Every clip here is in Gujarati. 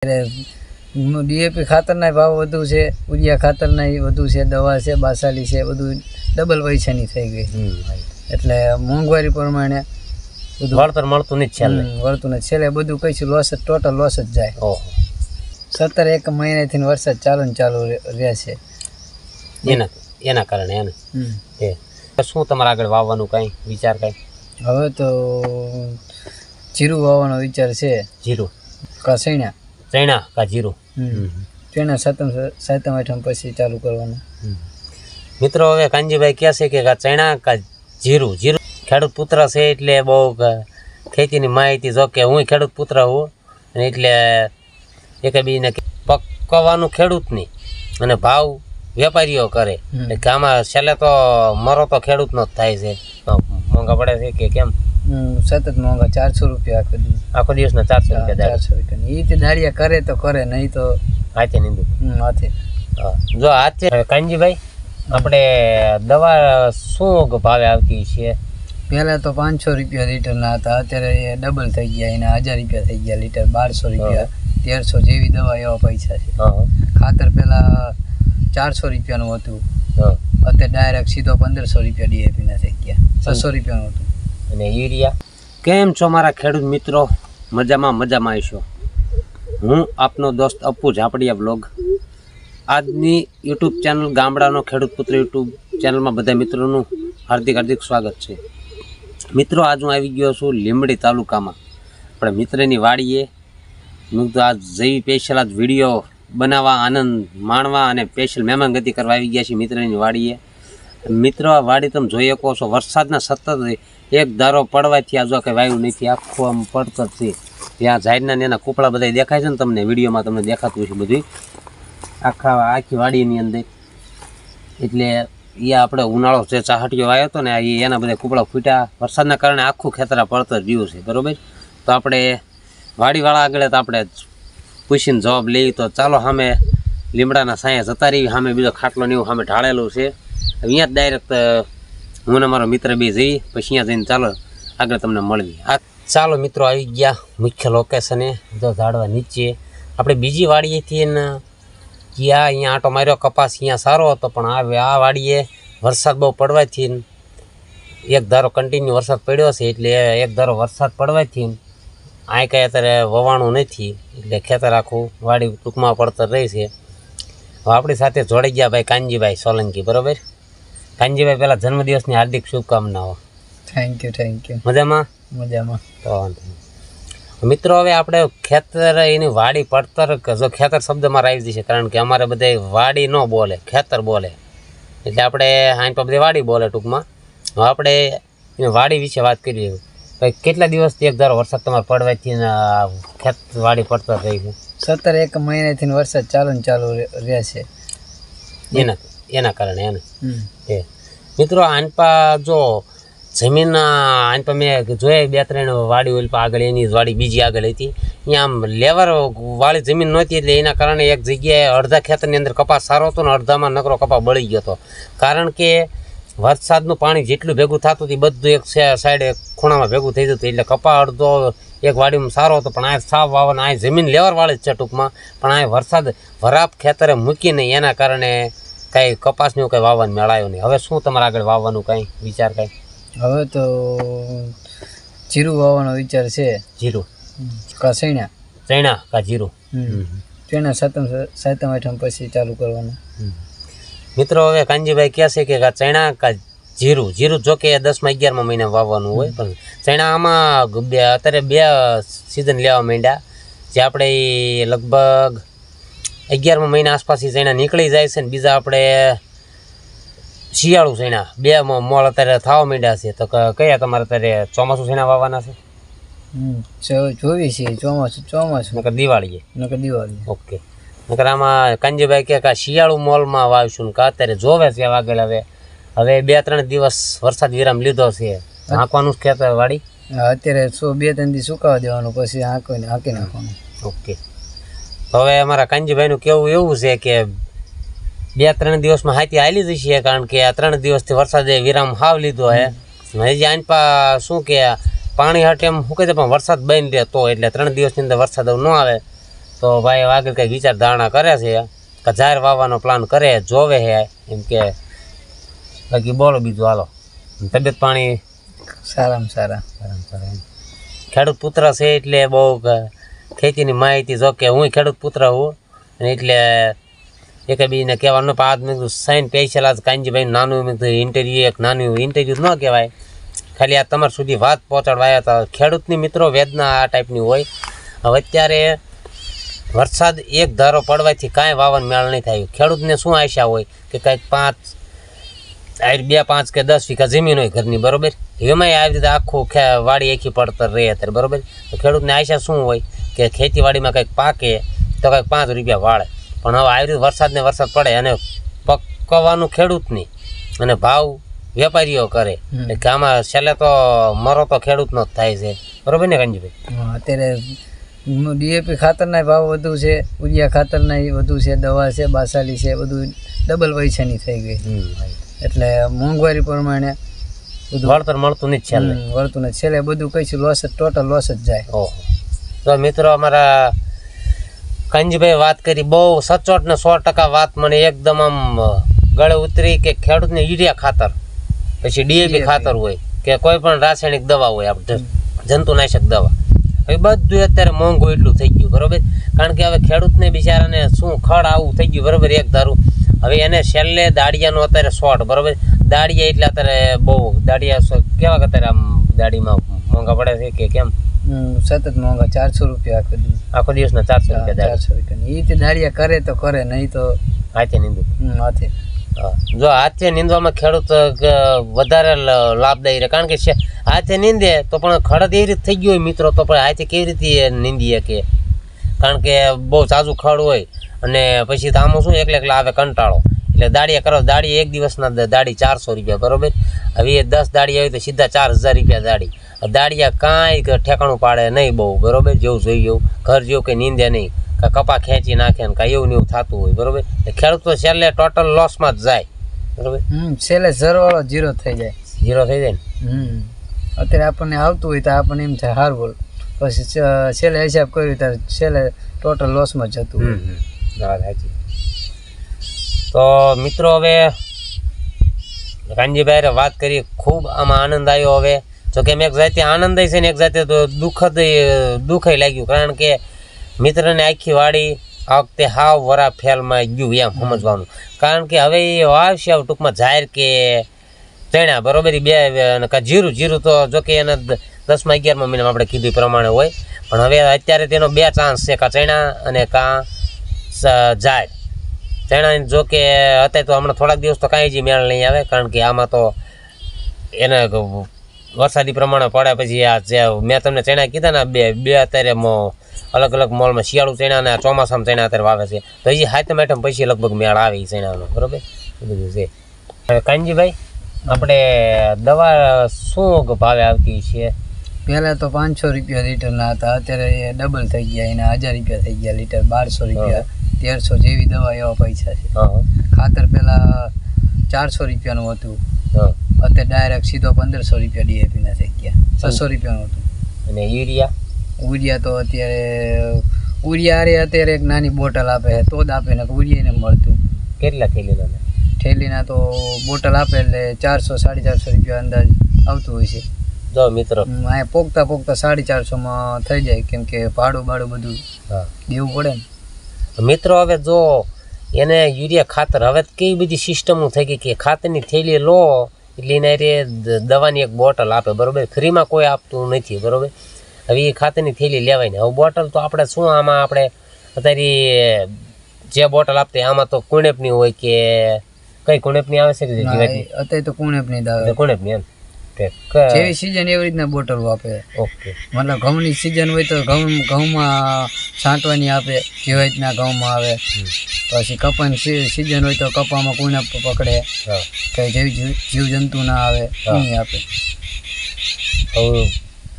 ડીએપી ખાતરના ભાવ વધુ છે, ઉરિયા ખાતરના વધુ છે, દવા છે, બાસાલી છે, બધું ડબલ પૈસાની થઈ ગઈ. એટલે મોંઘવારી પ્રમાણે બધું વળતર મળતું નથી છેલ્લે. વળતું નથી છેલ્લે બધું કઈ લોસ જ ટોટલ લોસ જ જાય. 17 એક મહિનાથી વરસાદ ચાલુ રહે છે એના કારણે એને શું તમારા આગળ વાવવાનું કઈ વિચાર કઈ? હવે તો જીરું વાવવાનો વિચાર છે. જીરું કા ચણા કા જીરું? ચણા સાતમ આઠમ પછી ચાલુ કરવાનું. મિત્રો હવે કાનજીભાઈ કહે છે કે ચણા કા જીરું? જીરું ખેડૂત પુત્ર છે એટલે બહુ ખેતીની માહિતી, જો કે હું ખેડૂત પુત્ર હું એટલે એકબીને પકવાનું ખેડૂતની અને ભાવ વેપારીઓ કરે કે આમાં છેલ્લે તો મરો તો ખેડૂતનો જ થાય છે. મોંઘા પડે છે કે કેમ? સતત મોંઘા 400 રૂપિયા આખો દિવસના 400 રૂપિયા. 400 રૂપિયા એ દાળિયા કરે તો કરે, નહીં તો હાથે નીંદું. હાથે જો હાથે. કાનજીભાઈ આપણે દવા શું ભાવે આવતી છે? પહેલાં તો 500 રૂપિયા લીટરના હતા, અત્યારે એ ડબલ થઈ ગયા, એના 1000 રૂપિયા થઈ ગયા લીટર. 1200 રૂપિયા 1300 જેવી દવા એવા પૈસા છે. ખાતર પહેલાં 400 રૂપિયાનું હતું, અત્યારે ડાયરેક્ટ સીધો 1500 રૂપિયા ડીએપીના થઈ ગયા. 600 રૂપિયાનું હતું. અને યુરિયા. કેમ છો મારા ખેડૂત મિત્રો? મજામાં આવીશો. હું આપનો દોસ્ત અપ્પુ ઝાપડિયા બ્લોગ. આજની યુટ્યુબ ચેનલ ગામડાનો ખેડૂત પુત્ર યુટ્યુબ ચેનલમાં બધા મિત્રોનું હાર્દિક સ્વાગત છે. મિત્રો આજ હું આવી ગયો છું લીંબડી તાલુકામાં આપણે મિત્રની વાડીએ. હું તો આજ જઈ સ્પેશિયલ આજ વિડીયો બનાવવા, આનંદ માણવા અને સ્પેશિયલ મહેમાનગતિ કરવા આવી ગયા છીએ મિત્રની વાડીએ. મિત્રો આ વાડી તમે જોઈ શકો છો, વરસાદના સતત એક ધારો પડવાથી આ જો કંઈ વાયુ નથી, આખું આમ પડતો જ છે. ત્યાં ઝાડના એના કૂપડા બધા દેખાય છે ને તમને વિડીયોમાં, તમને દેખાતું છે બધું આખી વાડીની અંદર. એટલે એ આપણે ઉનાળો જે ચાહટીઓ આવ્યો હતો ને, એના બધા કૂપડા ફૂટ્યા વરસાદના કારણે આખું ખેતરા પડતર રહ્યું છે. બરાબર? તો આપણે વાડીવાળા આગળ તો આપણે પૂછીને જવાબ લઈએ. તો ચાલો સામે લીમડાના સાંયે જતા રહી. સામે બીજો ખાટલો ને એવું સામે ઢાળેલું છે. અહીંયા જ ડાયરેક્ટ હું ને મારો મિત્ર બે જઈ, પછી અહીંયા જઈને ચાલો આગળ તમને મળવી. ચાલો મિત્રો આવી ગયા મુખ્ય લોકેશને. જો ઝાડવા નીચે આપણે બીજી વાડીએથી ગયા, અહીંયા આંટો માર્યો. કપાસ અહીંયા સારો હતો, પણ આ વાડીએ વરસાદ બહુ પડવાથી એક ધારો કન્ટિન્યુ વરસાદ પડ્યો છે. એટલે એક ધારો વરસાદ પડવાથી આ કંઈ અત્યારે વવાણું નથી, એટલે ખેતર આખું વાડી ટૂંકમાં પડતર રહી છે. હવે આપણી સાથે જોડાઈ ગયા ભાઈ કાનજીભાઈ સોલંકી. બરાબર? કાનજીભાઈ પહેલાં જન્મદિવસની હાર્દિક શુભકામનાઓ. Thank you. મજામાં? તો મિત્રો હવે આપણે ખેતર એની વાડી પડતર, જો ખેતર શબ્દ મારે આવી જશે, કારણ કે અમારે બધા વાડી ન બોલે, ખેતર બોલે. એટલે આપણે આઈ પર બધી વાડી બોલે ટૂંકમાં. હવે આપણે એની વાડી વિશે વાત કરીએ. ભાઈ કેટલા દિવસથી એક ધારો વરસાદ તમારે પડવાથી ખેત વાડી પડતર રહી છે? 17 એક મહિનાથી વરસાદ ચાલુ રહે છે એના કારણે એને મિત્રો આનપા જો જમીન આનપા મેં જોયા 2-3 વાડી ઓલ આગળ, એની વાડી બીજી આગળ હતી. અહીંયા આમ લેવર વાળી જમીન નહોતી, એટલે એના કારણે એક જગ્યાએ અડધા ખેતરની અંદર કપાસ સારો હતો ને અડધામાં નકરો કપાસ બળી ગયો હતો. કારણ કે વરસાદનું પાણી જેટલું ભેગું થતું હતું બધું એક સાઈડે ખૂણામાં ભેગું થઈ જતું. એટલે કપા અડધો એક વાડીમાં સારો હતો, પણ આ સાફ વાવવાના આ જમીન લેવર વાળી જ છે ટૂંકમાં. પણ આ વરસાદ વરાપ ખેતરે મૂકી નહીં, એના કારણે કાંઈ કપાસનું કંઈ વાવવાનું મેળાયો નહીં. હવે શું તમારે આગળ વાવવાનું કાંઈ વિચાર કાંઈ? હવે તો જીરું વાવવાનો વિચાર છે. જીરું કા ચણા કા જીરું? ચણા સાતમ આઠમ પછી ચાલુ કરવાનું. મિત્રો હવે કાનજીભાઈ કહે છે કે ચણા કા જીરું? જીરું જો કે 10માં 11માં મહિના વાવવાનું હોય, પણ ચણા આમાં અત્યારે 2 સિઝન લેવા માંડ્યા. જે આપણે લગભગ 11માં મહિના આસપાસ ચણા નીકળી જાય છે, ને બીજા આપણે શિયાળું ચણા 2 મોલ અત્યારે થવા માંડ્યા છે. તો કયા તમારે અત્યારે ચોમાસું ચણા વાવવાના છે? જોવી છે ચોમાસું નકર દિવાળીએ? દિવાળી. ઓકે. નકર આમાં કાનજીભાઈ કે શિયાળુ મોલમાં વાવશું ને અત્યારે જોવે છે આગળ. હવે 2-3 દિવસ વરસાદ વિરામ લીધો છે, હાંકવાનું ખેતર વાડી અત્યારે 2-3 દિવસ સુકાવા દેવાનું, પછી હાંકી નાખવાનું. ઓકે. હવે અમારા કાનજીભાઈનું કેવું એવું છે કે 2-3 દિવસમાં હાથી હાલી જશે, કારણ કે આ 3 દિવસથી વરસાદે વિરામ હાવ લીધો હે. હજી આનપા શું કે પાણી હાટે એમ શું કહે છે, પણ વરસાદ બંધ રહે તો, એટલે 3 દિવસની અંદર વરસાદ ન આવે તો ભાઈ આગળ કંઈક વિચાર ધારણા કરે છે કે ઝાર વાવવાનો પ્લાન કરે જોવે છે એમ કે બાકી બોલો બીજું હાલો તબિયત પાણી સારામાં સારા ખેડૂત પુત્ર છે એટલે બહુ ખેતીની માહિતી જો કે હું ખેડૂત પુત્ર હું અને એટલે એક બીને કહેવાનું આજ મેં કીધું સાઈન પેશલ આજ કાંજીભાઈ નાનું મેં કીધું ઇન્ટરવ્યૂ એક નાનું ઇન્ટરવ્યૂ ન કહેવાય ખાલી આ તમારા સુધી વાત પહોંચાડવા આવ્યા હતા ખેડૂતની મિત્રો વેદના આ ટાઈપની હોય હવે અત્યારે વરસાદ એક ધારો પડવાથી કાંઈ વાવન મેળ નહીં થાય ખેડૂતને શું આશા હોય કે કંઈક 2-5 કે 10 વીઘા જમીન હોય ઘરની બરોબર એમાંય આવી રીતે આખું વાડી એકી પડતર રહે અત્યારે બરોબર તો ખેડૂતને આશા શું હોય કે ખેતીવાડીમાં કંઈક પાકે તો કંઈક 5 રૂપિયા વાળે પણ હવે આવી રીતે વરસાદ પડે અને પકવવાનું ખેડૂતની અને ભાવ વેપારીઓ કરે કે આમાં છેલ્લે તો મરો તો ખેડૂતનો જ થાય છે બરોબર ને કાંજીભાઈ અત્યારે ડીએપી ખાતરના ભાવ વધુ છે ઉરિયા ખાતરના વધુ છે દવા છે બાસાલી છે બધું ડબલ પૈસાની થઈ ગઈ એટલે મોંઘવારી પ્રમાણે વળતર મળતું નહીં છેલ્લે વળતું નથી છેલ્લે બધું કહીશું લોસ જ ટોટલ લોસ જ જાય ઓહો તો મિત્રો અમારા કાંજીભાઈ વાત કરી બહુ સચોટ ને 100% વાત મને એકદમ આમ ગળે ઉતરી કે ખેડૂતને યુરિયા ખાતર પછી ડીએપી ખાતર હોય કે કોઈ પણ રાસાયણિક દવા હોય આપણે જંતુનાશક દવા હવે બધું અત્યારે મોંઘું એટલું થઈ ગયું બરોબર કારણ કે હવે ખેડૂતને બિચારાને શું ખડ આવું થઈ ગયું બરોબર એક ધારું હવે એને છેલ્લે દાડિયાનો અત્યારે શોર્ટ બરોબર દાડિયા એટલે અત્યારે બહુ દાડિયા કેવા અત્યારે આમ દાડીમાં મોંઘા પડે છે કે કેમ સતત મોંઘા 400 રૂપિયા આખો દિવસના 400 રૂપિયા 400 રૂપિયા એ દાડિયા કરે તો કરે નહીં તો હાથે નીંદું હાથે જો હાથે નીંદવામાં ખેડૂત વધારે લાભદાયી રહે કારણ કે હાથે નીંદે તો પણ ખડ એવી રીતે થઈ ગયું હોય મિત્રો તો પણ હાથે કેવી રીતે નીંદીએ કે કારણ કે બહુ ઝાઝું ખડ હોય અને પછી તો આમાં શું એકલા આવે કંટાળો એટલે દાડિયા કરો દાડી એક દિવસના દાડી 400 રૂપિયા બરોબર હવે 10 દાડિયા હોય તો સીધા 4000 રૂપિયા દાડિયા કાંઈ ઠેકાણું પાડે નહીં બહુ બરોબર જેવું જોઈએ એવું ઘર જેવું કંઈ નીંદે નહીં કપા ખેંચી નાખે ને કાંઈ એવું થતું હોય બરોબર ખેડૂત તો છેલ્લે ટોટલ લોસમાં જ જાય બરોબર છેલ્લે ઝરવાળો જીરો થઈ જાય ને અત્યારે આપણને આવતું હોય તો આપણને એમ થાય હાર બોલ પછી છેલ્લે હિસાબ કર્યું ત્યારે છેલ્લે ટોટલ લોસમાં જતું હોય સાચી તો મિત્રો હવે કાનજીભાઈ વાત કરી ખૂબ આમાં આનંદ આવ્યો હવે જો કે એક જાતે આનંદ છે ને એક જાતે તો દુઃખય લાગ્યું કારણ કે મિત્રને આખી વાડી આ વખતે હાવ વરા ફેલમાં ગયું એમ સમજવાનું કારણ કે હવે એ આવશે ટૂંકમાં જાહેર કે ચણા બરોબર બે જીરું તો જો કે એના 10માં 11માં મહિનામાં આપણે કીધું પ્રમાણે હોય પણ હવે અત્યારે તેનો 2 ચાન્સ છે કાં ચણા અને કાં ઝાડ ચણા જો કે અત્યારે તો હમણાં થોડાક દિવસ તો કાંઈ જ મેળ નહીં આવે કારણ કે આમાં તો એને વરસાદી પ્રમાણે પડે પછી આ જે મેં તમને ચણા કીધા ને બે અત્યારે અલગ અલગ મોલમાં શિયાળુ ચણા અને ચોમાસામાં ચણા અત્યારે વાવે છે તો એ 7 આઈટમ પછી લગભગ મેળ આવે એ ચણાનો બરોબર એ બધું છે હવે કાનજીભાઈ આપણે દવા શું ભાવે આવતી છે પહેલાં તો 500 રૂપિયા લીટરના હતા અત્યારે ડબલ થઈ ગયા એના 1000 રૂપિયા થઈ ગયા લીટર 1200 રૂપિયા 1300 જેવી દવા એવા પૈસા છે ખાતર પહેલાં 400 રૂપિયાનું હતું અત્યારે ડાયરેક્ટ સીધો 1500 રૂપિયા ડીએપીના થઈ ગયા 600 રૂપિયાનું હતું અને યુરિયા તો અત્યારે અત્યારે એક નાની બોટલ આપે છે તો જ આપે ને ઉરિયાને મળતું કેટલા થેલીના તો બોટલ આપે એટલે 400-450 રૂપિયા અંદાજ આવતું હોય છે જો મિત્રો અહીંયા પોગતા 450-માં થઈ જાય કેમ કે ભાડું બધું દેવું પડે ને મિત્રો હવે જો એને યુરિયા ખાતર હવે કેવી બધી સિસ્ટમો થઈ ગઈ કે ખાતરની થેલી લો એટલે એને દવાની એક બોટલ આપે બરોબર ફ્રીમાં કોઈ આપતું નથી બરોબર હવે એ ખાતરની થેલી લેવાય ને હવે બોટલ તો આપણે શું આમાં આપણે અત્યારે જે બોટલ આપતી આમાં તો કુણેપની હોય કે કઈ કુણેપની આવે છે કે અત્યારે તો કુણેપની આવે કુણેપની એમ જેવી સિઝન એવી રીતના બોટલ આપે ઓકે મતલબ ઘઉંની સિઝન હોય તો ઘઉંમાં છાંટવાની આપે જેવી રીતના ઘઉંમાં આવે પછી કપાની સિઝન હોય તો કપામાં કુણેપ પકડે કઈ જેવી જીવજંતુ ના આવે એની આપે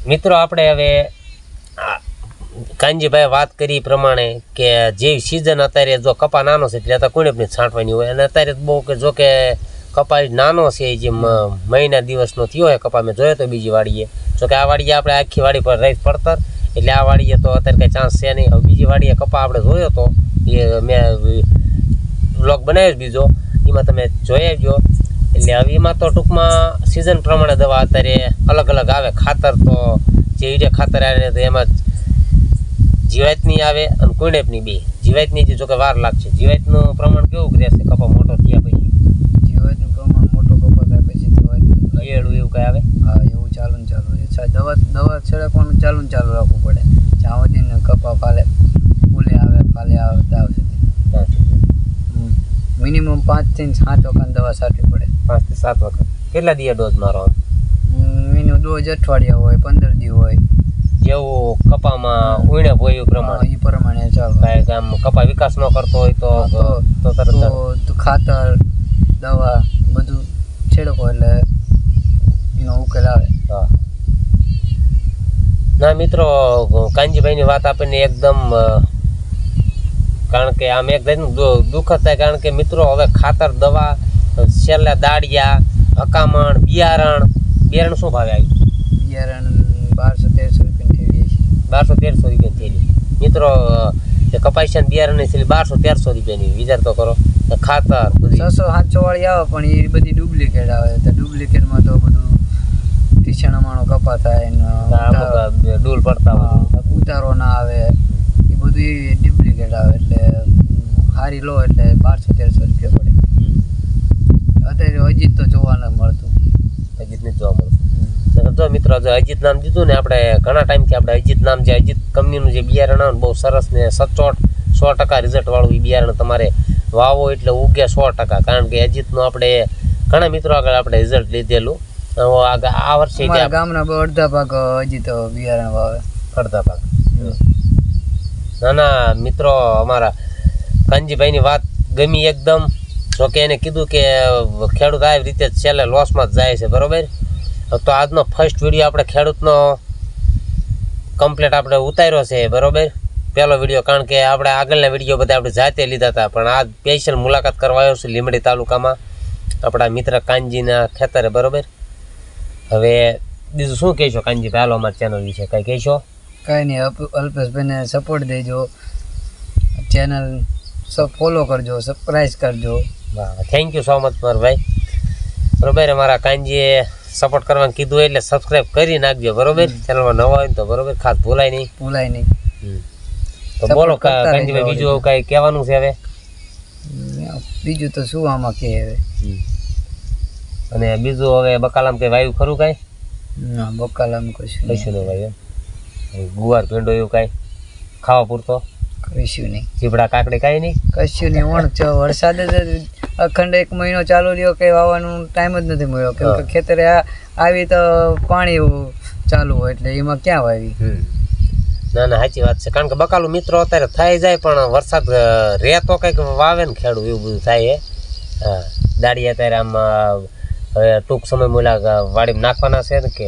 મિત્રો આપણે હવે કાનજીભાઈ વાત કરી પ્રમાણે કે જે સિઝન અત્યારે જો કપા નાનો છે એટલે અત્યારે કુણેપની છાંટવાની હોય અને અત્યારે બહુ કે જો કે કપા નાનો છે જે મહિના દિવસનો થયો હોય કપા મેં જોયો તો બીજી વાડીએ જો કે આ વાડીએ આપણે આખી વાડી પર રહી પડતર એટલે આ વાડીએ તો અત્યારે કંઈ ચાન્સ છે નહીં. હવે બીજી વાડીએ કપા આપણે જોયો તો એ મેં વ્લોગ બનાવ્યો બીજો, એમાં તમે જોઈ આવજો. એટલે હવે એમાં તો ટૂંકમાં સિઝન પ્રમાણે દવા અત્યારે અલગ અલગ આવે. ખાતર તો જે યુરિયા ખાતર આવે તો એમાં જીવાતની આવે અને કુંડેપની બે. જીવાતની જો કે વાર લાગશે. જીવાતનું પ્રમાણ કેવું રહેશે કપા મોટો થયા પછી? જીવાતનું પ્રમાણ મોટો કપા થાય પછી તો ઈયળું એવું કંઈ આવે? હા, એવું ચાલુ છે. દવા છેડકવાનું ચાલુ રાખવું પડે જ્યાં સુધી કપા ફૂલે આવે મિનિમમ 5 થી 7 વખત દવા છાંટવી પડે. 5 થી 7 વખત. કેટલા દિવસ ડોઝ મારો? મિનિમમ ડોઝ અઠવાડિયા હોય, 15 દિવસ હોય, જેવું કપામાં ઉણપ હોય એ પ્રમાણે. એ પ્રમાણે ચાલો. કાંઈ આમ કપા વિકાસ ન કરતો હોય તો તરત ખાતર દવા બધું છેડકો એટલે એનો ઉકેલ આવે. હા ના મિત્રો, કાનજીભાઈની વાત આપણને એકદમ, કારણ કે આમ એક દુઃખદ થાય. કારણ કે મિત્રો હવે ખાતર દવા છેલ્લા દાળિયા હકામણ બિયારણ શું ભાવે આવ્યું? બિયારણ 1200-1300 રૂપિયાની થેલી છે. 1200-1300 રૂપિયાની થેલી. મિત્રો કપાસિયા બિયારણની થેલી 1200-1300 રૂપિયાની. વિચાર તો કરો. ખાતર 600-700 વાળી આવે પણ એ બધી ડુપ્લિકેટ આવે. તો ડુપ્લિકેટમાં તો બધું ટીસણામાનો કપા થાય, ડૂલ પડતા હોય, ઉતારો ના આવે, એ બધું ડુપ્લિકેટ આવે. એટલે સારી લો એટલે 1200-1300 રૂપિયા પડે. અત્યારે અજીત તો જોવા ન મળતું. અજીત ને જોવા મળતું. જો મિત્રો, અજીત નામ દીધું ને આપણે ઘણા ટાઈમથી આપણે અજીત નામ જે અજીત કંપનીનું જે બિયારણ આવે ને બહુ સરસ ને સચોટ 100% રિઝલ્ટ વાળું એ બિયારણ તમારે વાવો એટલે ઉગે 100%. કારણ કે અજીતનું આપણે ઘણા મિત્રો આગળ આપણે રિઝલ્ટ લીધેલું. આ વર્ષે ગામના અડધા ભાગ અજીત બિયારણ વાવે. અડધા ભાગ. ના મિત્રો, અમારા કાનજીભાઈની વાત ગમી એકદમ. જોકે એને કીધું કે ખેડૂત આવી રીતે છેલ્લે લોસમાં જ જાય છે. બરોબર. તો આજનો ફર્સ્ટ વિડીયો આપણે ખેડૂતનો કમ્પ્લીટ આપણે ઉતાર્યો છે. બરોબર, પહેલો વિડીયો. કારણ કે આપણે આગળના વિડીયો બધા આપણે જાતે લીધા હતા, પણ આ સ્પેશિયલ મુલાકાત કરવા આવ્યો છું લીંબડી તાલુકામાં આપણા મિત્ર કાનજીના ખેતરે. બરોબર. હવે બીજું શું કહેશો કાનજીભાઈ? હાલો અમારી ચેનલ વિશે કંઈ કહેશો? કાંઈ નહીં, અલ્પેશભાઈને સપોર્ટ દેજો, ચેનલ ફોલો કરજો, સબસ્ક્રાઈબ કરજો. વાહ, થેન્ક યુ સો મચ મારા ભાઈ. બરોબર, અમારા કાનજીએ સપોર્ટ કરવાનું કીધું એટલે સબસ્ક્રાઈબ કરી નાખજો. બરોબર, ચેનલમાં નવા હોય ને તો બરોબર, ખાસ ભૂલાય નહીં. તો બોલો કાનજીભાઈ, બીજું કાંઈ કહેવાનું છે હવે? બીજું તો શું આમાં કે હવે. અને બીજું હવે બકાલામ કંઈ વાયુ ખરું કાંઈ? ના, બકાલામ કશું ન વાયું. ગુવાર ભીંડો એવું કાંઈ ખાવા પૂરતો? કશું નહીં. ચીપડા કાકડી કાંઈ નહીં? કશું નહીં. વરસાદ જ અખંડ 1 મહિનો ચાલુ રહ્યો, કંઈ વાવવાનું ટાઈમ જ નથી મળ્યો. કેમ કે ખેતરે આવી તો પાણી ચાલુ હોય એટલે એમાં ક્યાં વાવી. ના ના, સાચી વાત છે. કારણ કે બકાલું મિત્રો અત્યારે થઈ જાય પણ વરસાદ રહે તો કંઈક વાવે ને ખેડૂત, એવું બધું થાય. હા, દાડી અત્યારે આમ હવે ટૂંક સમય મુલા વાડીમાં નાખવાના છે ને કે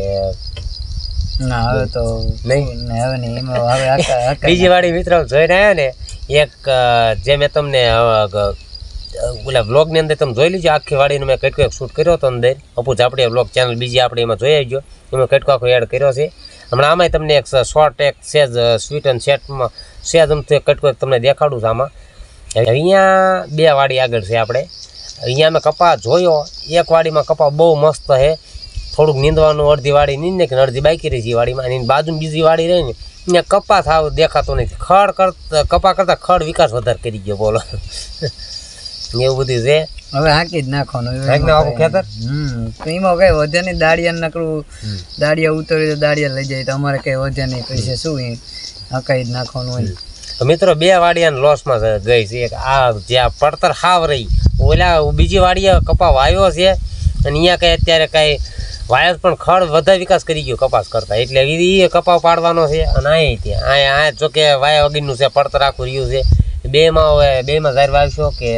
ના? હવે તો નહીં, હવે નહીં. એમાં હવે બીજી વાડી મિત્રો જોઈને આવ્યા ને એક, જે મેં તમને ઓલા વ્લોગની અંદર તમે જોઈ લીજો. આખી વાડીનો મેં કટકો એક શૂટ કર્યો હતો અંદર. અપુ ઝાપડીયા વ્લોગ ચેનલ બીજી આપણે એમાં જોઈ આવજો. એમાં કટકો આખો એડ કર્યો છે. હમણાં આમાંય તમને એક શોર્ટ એક સેજ સ્વીટ એન્ડ સેટમાં સેજ અમથું એક કટકો તમને દેખાડું છું આમાં. અહીંયા 2 વાડી આગળ છે આપણે. અહીંયા અમે કપા જોયો. એક વાડીમાં કપા બહુ મસ્ત છે. થોડુંક નીંદવાનું, અડધી વાડી નીંદે કે અડધી બાકી રહી છે વાડીમાં. અને બાજુ બીજી વાડી રહી ને અહીંયા કપા થાવ દેખાતો નથી. કપા કરતાં ખડ વિકાસ વધારે કરી ગયો. બોલો, એવું બધું છે. હવે હાંકી જ નાખવાનું ખેતર. એમાં કઈ વધે નહીં. દાળિયા નકરું દાળિયા ઉતરી તો દાળિયા લઈ જાય તો અમારે કઈ વધે નહીં. પછી શું હાંકાઈ જ નાખવાનું હોય. મિત્રો 2 વાડિયા લોસમાં ગઈ છે. આ જ્યાં પડતર હાવ રહી, ઓલા બીજી વાડીએ કપા વાવ્યો છે અને અહીંયા કઈ અત્યારે કઈ વાયસ પણ ખડ વધારે વિકાસ કરી ગયો કપાસ કરતા. એટલે એ કપા પાડવાનો છે. અને અહીં ત્યાં અહીંયા જોકે વાયા વગરનું છે, પડતર આખું રહ્યું છે. 2માં હવે 2માં ઝાર વાવશો કે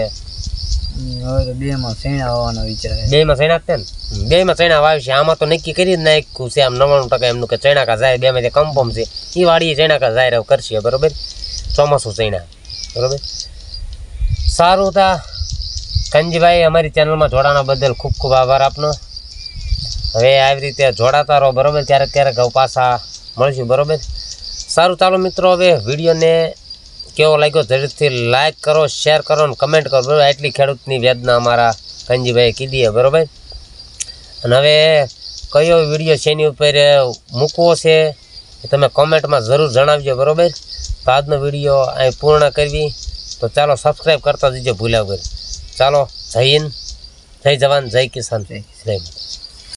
હવે તો 2માં શેણા આવવાનો વિચાર? 2માં શેણા જ છે ને, 2માં શેણા વાવશે. આમાં તો નક્કી કરી જ નાખ્યું છે આમ 99% એમનું કે ચણાકા જાય. 2માંથી કન્ફર્મ છે. એ વાડીએ ચણાકા જાય કરશે. બરોબર, ચોમાસું ચણા. બરોબર, સારું. તા કાનજીભાઈ, અમારી ચેનલમાં જોડાવા બદલ ખૂબ ખૂબ આભાર આપનો. હવે આવી રીતે જોડાતા રહો. બરોબર, ક્યારેક ક્યારેક પાછા મળશું. બરોબર, સારું ચાલો મિત્રો, હવે વિડીયોને કેવો લાગ્યો જરૂરથી લાઈક કરો, શેર કરો અને કમેન્ટ કરો, બરાબર. એટલી ખેડૂતની વેદના અમારા કંજીભાઈએ કીધી, બરાબર. અને હવે કયો વિડીયો છે એની ઉપર મૂકવો છે એ તમે કોમેન્ટમાં જરૂર જણાવજો, બરાબર. તો આજનો વિડીયો અહીં પૂર્ણ કરવી, તો ચાલો સબસ્ક્રાઈબ કરતા જજો ભૂલ્યા વગર. ચાલો, જય હિન્દ, જય જવાન, જય કિસાન, જય માતા.